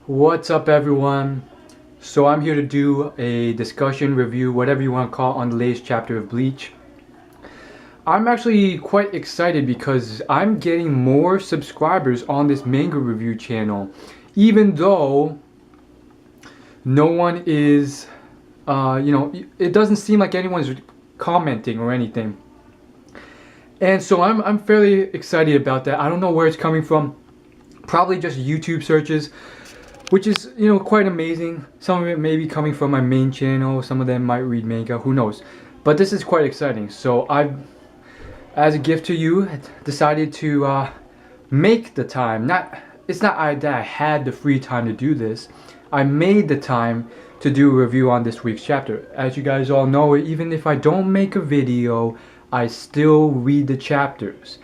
What's up, everyone? So I'm here to do a discussion, review, whatever you want to call it, on the latest chapter of Bleach. I'm actually quite excited because I'm getting more subscribers on this manga review channel, even though no one is, it doesn't seem like anyone's commenting or anything. And so I'm fairly excited about that. I don't know where it's coming from. Probably just YouTube searches, which is, quite amazing. Some of it may be coming from my main channel. Some of them might read manga. Who knows? But this is quite exciting. So I've, as a gift to you, decided to make the time. It's not that I had the free time to do this. I made the time to do a review on this week's chapter. As you guys all know, even if I don't make a video, I still read the chapters.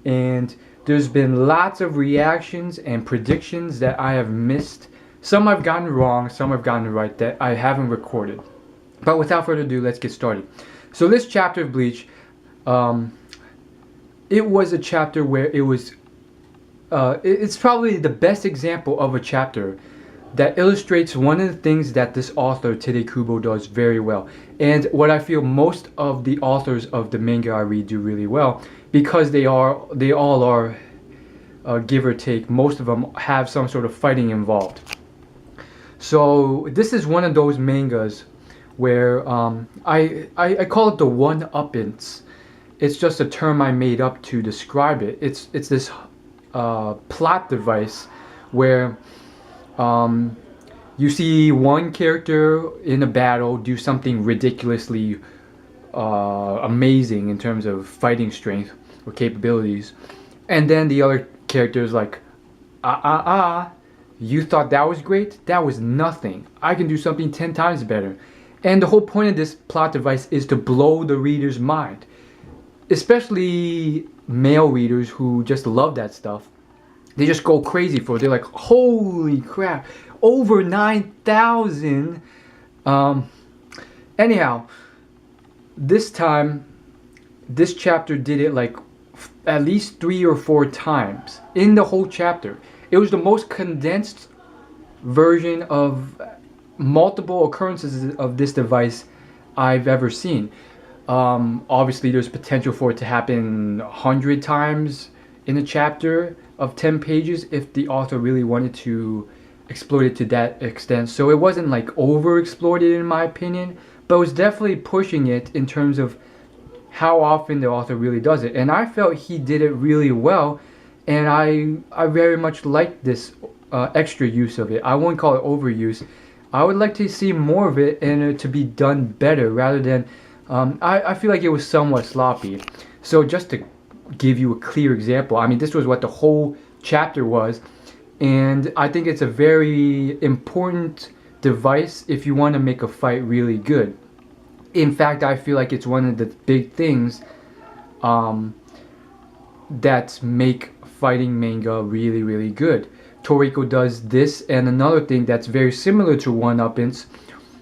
And there's been lots of reactions and predictions that I have missed. Some I've gotten wrong, some I've gotten right that I haven't recorded. But without further ado, let's get started. So this chapter of Bleach, it was a chapter where it was, it's probably the best example of a chapter that illustrates one of the things that this author, Tide Kubo, does very well. And what I feel most of the authors of the manga I read do really well, because they all are, give or take, most of them have some sort of fighting involved. So this is one of those mangas where I call it the one-uppings. It's just a term I made up to describe it. It's this plot device where you see one character in a battle do something ridiculously amazing in terms of fighting strength or capabilities, and then the other character is like, you thought that was great? That was nothing. I can do something 10 times better. And the whole point of this plot device is to blow the reader's mind, especially male readers who just love that stuff. They just go crazy for it. They're like, holy crap, over 9,000. Anyhow, this time, this chapter did it like at least 3 or 4 times in the whole chapter. It was the most condensed version of multiple occurrences of this device I've ever seen. Obviously, there's potential for it to happen 100 times in a chapter of 10 pages if the author really wanted to exploit it to that extent. So it wasn't like over exploited in my opinion, but it was definitely pushing it in terms of how often the author really does it. And I felt he did it really well, and I very much liked this extra use of it. I won't call it overuse. I would like to see more of it and to be done better rather than I feel like it was somewhat sloppy. So just to give you a clear example, I mean, this was what the whole chapter was, and I think it's a very important device if you want to make a fight really good. In fact, I feel like it's one of the big things that make fighting manga really, really good. Toriko does this, and another thing that's very similar to One-Uppings,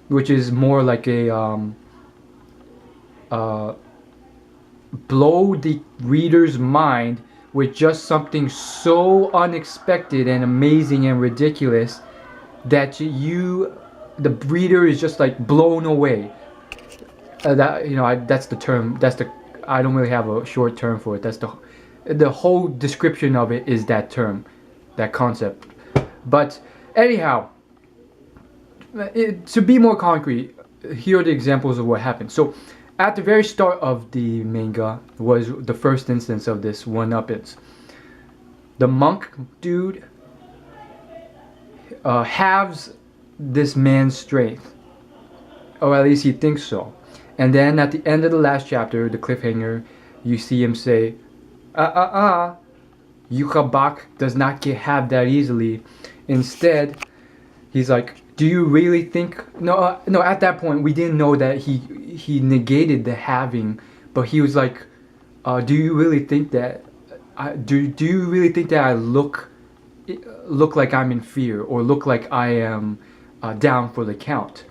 which is more like a blow the reader's mind with just something so unexpected and amazing and ridiculous that the reader is just like blown away. That's the term. I don't really have a short term for it. That's the whole description of it is that term, that concept. But anyhow, to be more concrete, here are the examples of what happened. So at the very start of the manga was the first instance of this one-uppings. The monk dude halves this man's strength, or at least he thinks so. And then at the end of the last chapter, the cliffhanger, you see him say, Yukabak does not get halved that easily. Instead, he's like, do you really think... No, at that point, we didn't know that he negated the halving, but he was like, do you really think that... Do you really think that I look like I'm in fear, or look like I am down for the count?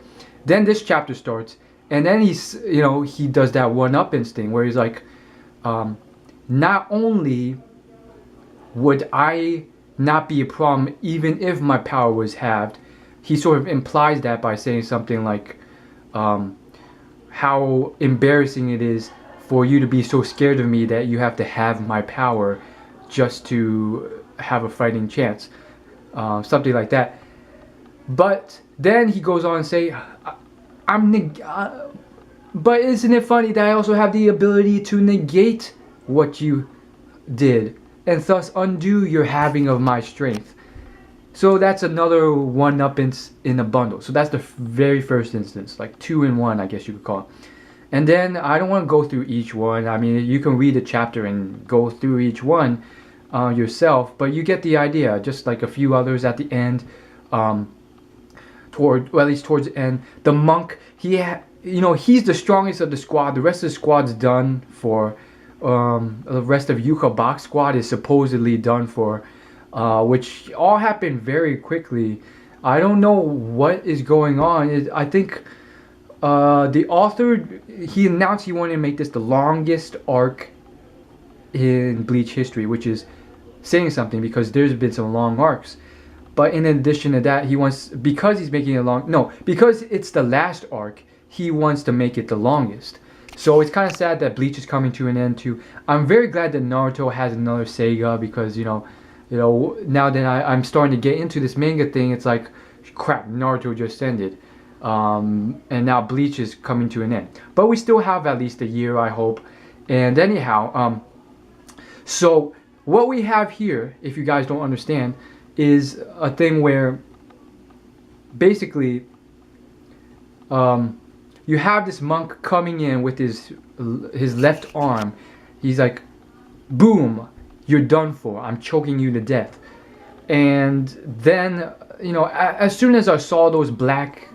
Then this chapter starts, and then he does that one-uppings thing where he's like, not only would I not be a problem even if my power was halved. He sort of implies that by saying something like how embarrassing it is for you to be so scared of me that you have to have my power just to have a fighting chance. Something like that. But then he goes on and say, but isn't it funny that I also have the ability to negate what you did and thus undo your having of my strength? So that's another one-up in a bundle. So that's the very first instance, like 2 in 1, I guess you could call it. And then I don't want to go through each one. I mean, you can read the chapter and go through each one yourself, but you get the idea. Just like a few others at the end, at least towards the end. The monk, he's the strongest of the squad. The rest of the squad's done for. The rest of Yuka Box squad is supposedly done for, which all happened very quickly. I don't know what is going on. I think the author, he announced he wanted to make this the longest arc in Bleach history, which is saying something because there's been some long arcs. But in addition to that, because he's making it because it's the last arc, he wants to make it the longest. So it's kind of sad that Bleach is coming to an end too. I'm very glad that Naruto has another Sega because now that I'm starting to get into this manga thing, it's like, crap, Naruto just ended. And now Bleach is coming to an end. But we still have at least a year, I hope. And anyhow, so what we have here, if you guys don't understand, is a thing where basically you have this monk coming in with his left arm. He's like, boom, you're done for. I'm choking you to death. And then, as soon as I saw those black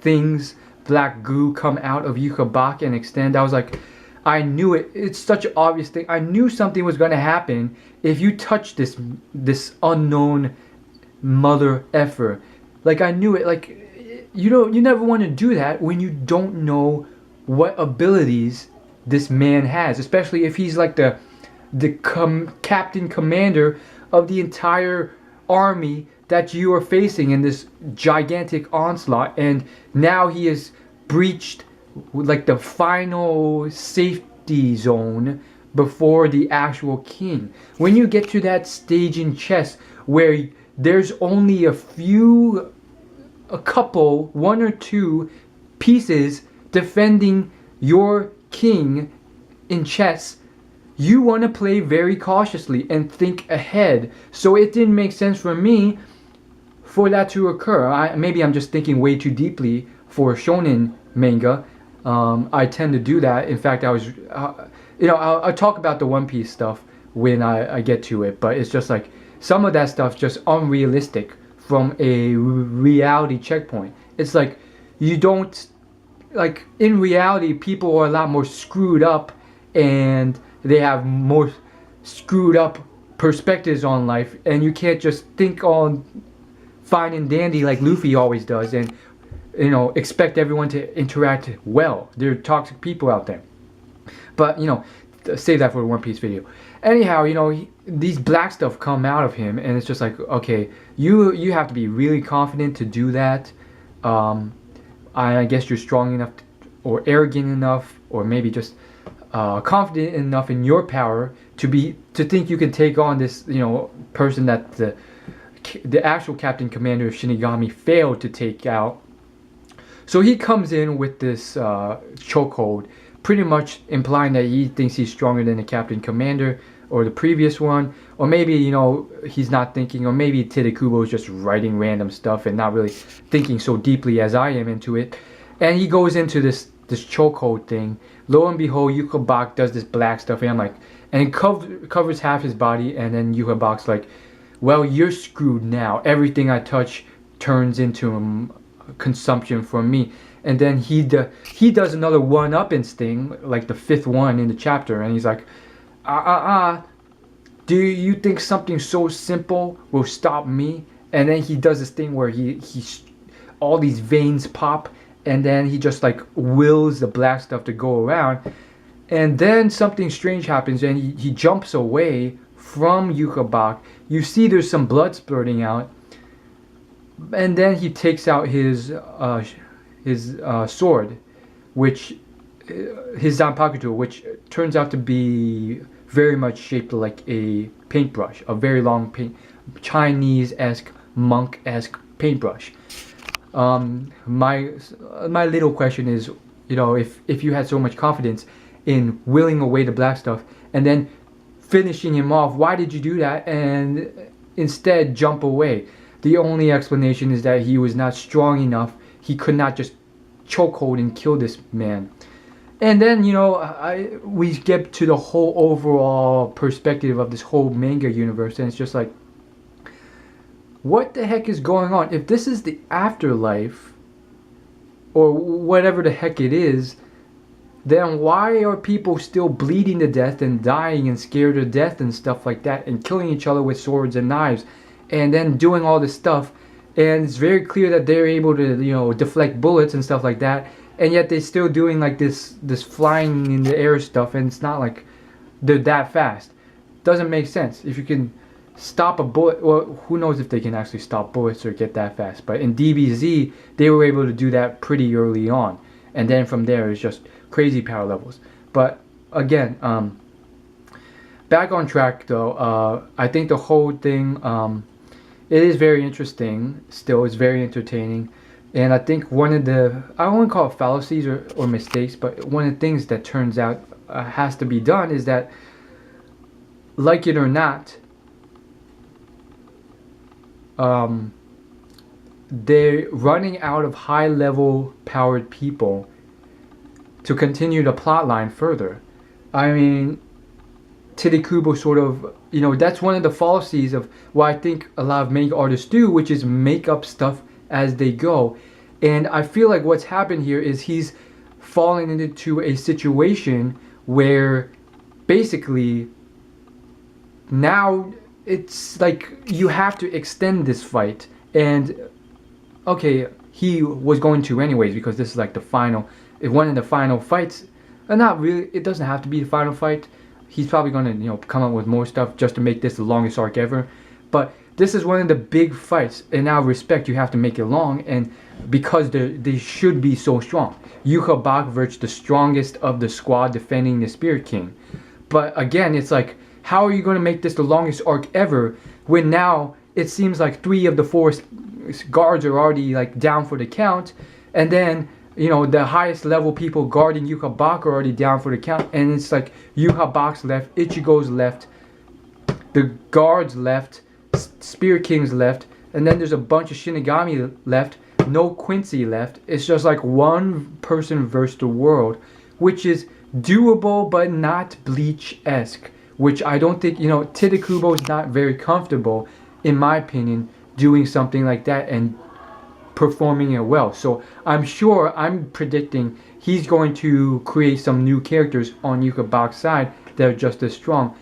things, black goo come out of Yukabak and extend, I was like, I knew it. It's such an obvious thing. I knew something was going to happen if you touch this unknown mother effer. Like, I knew it. Like, you never want to do that when you don't know what abilities this man has, especially if he's like the captain commander of the entire army that you are facing in this gigantic onslaught, and now he has breached like the final safety zone before the actual king. When you get to that stage in chess where there's only a couple, 1 or 2 pieces defending your king in chess, you want to play very cautiously and think ahead. So it didn't make sense for me for that to occur. Maybe I'm just thinking way too deeply for shonen manga. I tend to do that. In fact, I'll talk about the One Piece stuff when I get to it, but it's just like some of that stuff's just unrealistic from a reality checkpoint. It's like in reality, people are a lot more screwed up and they have more screwed up perspectives on life, and you can't just think all fine and dandy like Luffy always does and expect everyone to interact well. There are toxic people out there. But save that for the One Piece video. Anyhow, these black stuff come out of him, and it's just like, okay, you have to be really confident to do that. I guess you're strong enough or arrogant enough, or maybe just confident enough in your power to think you can take on this person that the actual captain commander of Shinigami failed to take out. So he comes in with this chokehold, pretty much implying that he thinks he's stronger than the captain commander or the previous one, or maybe he's not thinking, or maybe Tadekubo is just writing random stuff and not really thinking so deeply as I am into it. And he goes into this chokehold thing. Lo and behold, Yukabak does this black stuff, and it covers half his body, and then Yukabak's like, well, you're screwed now. Everything I touch turns into consumption from me. And then he does another one-upping thing, like the 5th one in the chapter, and he's like, do you think something so simple will stop me? And then he does this thing where he all these veins pop, and then he just like wills the black stuff to go around, and then something strange happens, and he jumps away from Yukabak. You see there's some blood spurting out, and then he takes out his sword, which his Zanpakuto, which turns out to be very much shaped like a paintbrush, a very long Chinese-esque, monk-esque paintbrush. My little question is, if you had so much confidence in willing away the black stuff and then finishing him off, why did you do that and instead jump away? The only explanation is that he was not strong enough. He could not just chokehold and kill this man. And then, we get to the whole overall perspective of this whole manga universe, and it's just like, what the heck is going on? If this is the afterlife, or whatever the heck it is, then why are people still bleeding to death and dying and scared to death and stuff like that, and killing each other with swords and knives, and then doing all this stuff? And it's very clear that they're able to, deflect bullets and stuff like that, and yet they're still doing like this flying in the air stuff, and it's not like they're that fast. Doesn't make sense. If you can stop a bullet, well, who knows if they can actually stop bullets or get that fast. But in DBZ, they were able to do that pretty early on, and then from there it's just crazy power levels. But again, back on track though. I think the whole thing, it is very interesting. Still, it's very entertaining. And I think one of the, I don't want to call it fallacies or mistakes, but one of the things that turns out has to be done is that, like it or not, they're running out of high-level powered people to continue the plot line further. I mean, Tadekubo sort of, that's one of the fallacies of what I think a lot of manga artists do, which is make up stuff as they go. And I feel like what's happened here is he's fallen into a situation where basically now it's like you have to extend this fight. And okay, he was going to anyways, because this is like the final, one of the final fights. And not really, it doesn't have to be the final fight. He's probably going to come up with more stuff just to make this the longest arc ever. But this is one of the big fights, and out of respect, you have to make it long, and because they should be so strong. Yuka Bak versus the strongest of the squad defending the Spirit King. But again, it's like, how are you going to make this the longest arc ever when now it seems like 3 of the 4 guards are already like down for the count, and then the highest level people guarding Yuka Bak are already down for the count, and it's like Yuka Bak's left, Ichigo's left, the guards left, Spirit King's left, and then there's a bunch of Shinigami left, no Quincy left. It's just like one person versus the world, which is doable but not Bleach-esque, which I don't think, Tadekubo is not very comfortable, in my opinion, doing something like that and performing it well. So I'm predicting he's going to create some new characters on Yuka Bak's side that are just as strong,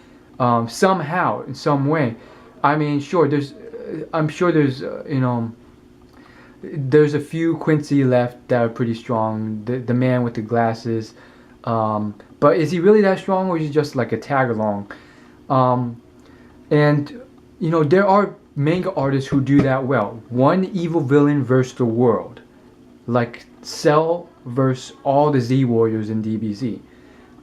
somehow, in some way. I mean, sure, there's there's a few Quincy left that are pretty strong. The man with the glasses, but is he really that strong, or is he just like a tag along? And there are manga artists who do that well. One evil villain versus the world, like Cell versus all the Z Warriors in DBZ.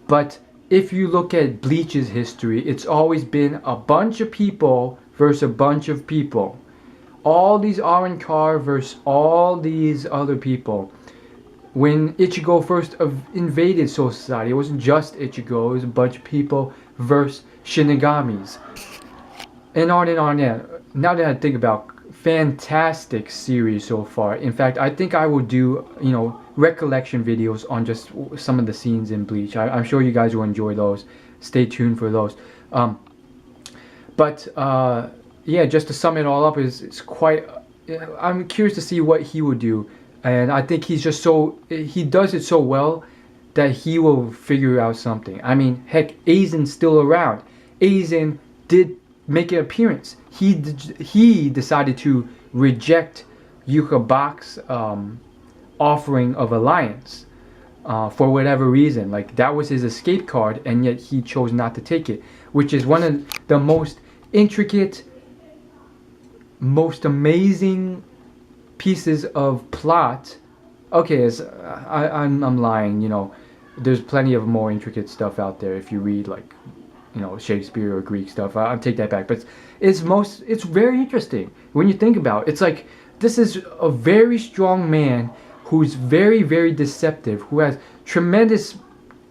But if you look at Bleach's history, it's always been a bunch of people versus a bunch of people. All these Arrancar versus all these other people. When Ichigo first invaded Soul Society, it wasn't just Ichigo, it was a bunch of people versus Shinigamis. And on and on. Yeah. Now that I think about, fantastic series so far. In fact, I think I will do, recollection videos on just some of the scenes in Bleach. I'm sure you guys will enjoy those. Stay tuned for those. Yeah, just to sum it all up, it's quite. I'm curious to see what he will do, and I think he's just he does it so well that he will figure out something. I mean, heck, Aizen's still around. Aizen did make an appearance. He decided to reject Yuka Bak's offering of alliance. for whatever reason. Like, that was his escape card, and yet he chose not to take it, which is one of the most intricate, most amazing pieces of plot. Okay, I'm lying, you know. There's plenty of more intricate stuff out there if you read, like, you know, Shakespeare or Greek stuff. I'll take that back. But it's very interesting when you think about it. It's like, this is a very strong man who's very, very deceptive, who has tremendous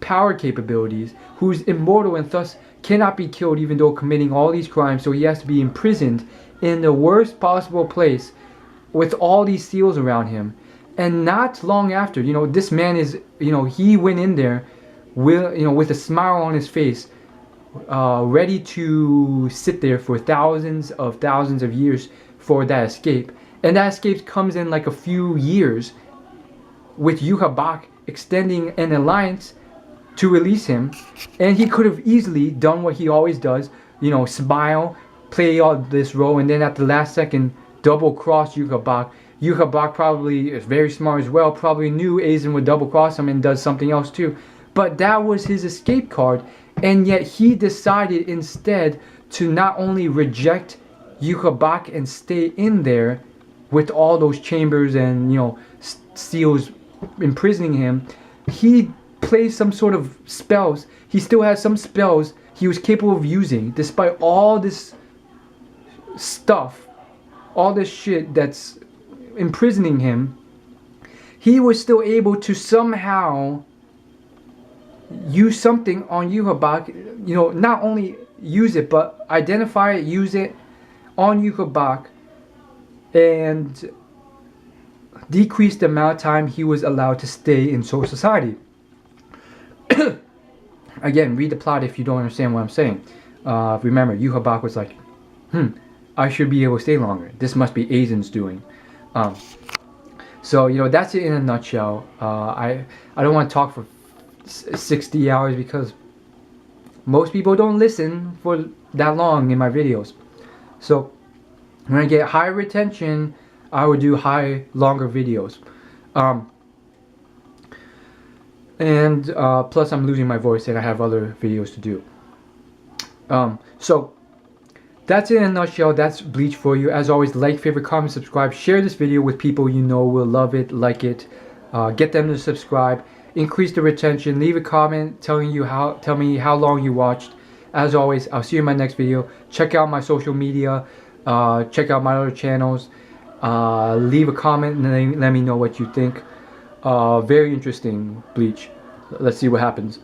power capabilities, who's immortal and thus cannot be killed even though committing all these crimes, so he has to be imprisoned in the worst possible place with all these seals around him. And not long after, you know, this man is, you know, he went in there with, you know, with a smile on his face, ready to sit there for thousands of years for that escape. And that escape comes in like a few years, with Yhwach extending an alliance to release him. And he could have easily done what he always does, you know, smile, play all this role, and then at the last second double cross Yhwach. Yhwach probably is very smart as well, probably knew Aizen would double cross him and does something else too. But that was his escape card, and yet he decided instead to not only reject Yhwach and stay in there with all those chambers and, you know, seals imprisoning him. He plays some sort of spells. He still has some spells he was capable of using despite all this stuff, all this shit that's imprisoning him. He was still able to somehow use something on Yhwach, you know, not only use it, but identify it, use it on Yhwach, and decrease the amount of time he was allowed to stay in Soul Society. Again, read the plot if you don't understand what I'm saying. Remember, Yhwach was like, I should be able to stay longer. This must be Aizen's doing. So, you know, that's it in a nutshell. I don't want to talk for 60 hours because most people don't listen for that long in my videos. So when I get high retention, I would do longer videos. Plus I'm losing my voice and I have other videos to do. So that's it in a nutshell. That's Bleach for you. As always, like, favorite, comment, subscribe. Share this video with people you know will love it, like it. Get them to subscribe. Increase the retention. Leave a comment tell me how long you watched. As always, I'll see you in my next video. Check out my social media. Check out my other channels. Leave a comment and let me know what you think. Very interesting, Bleach. Let's see what happens.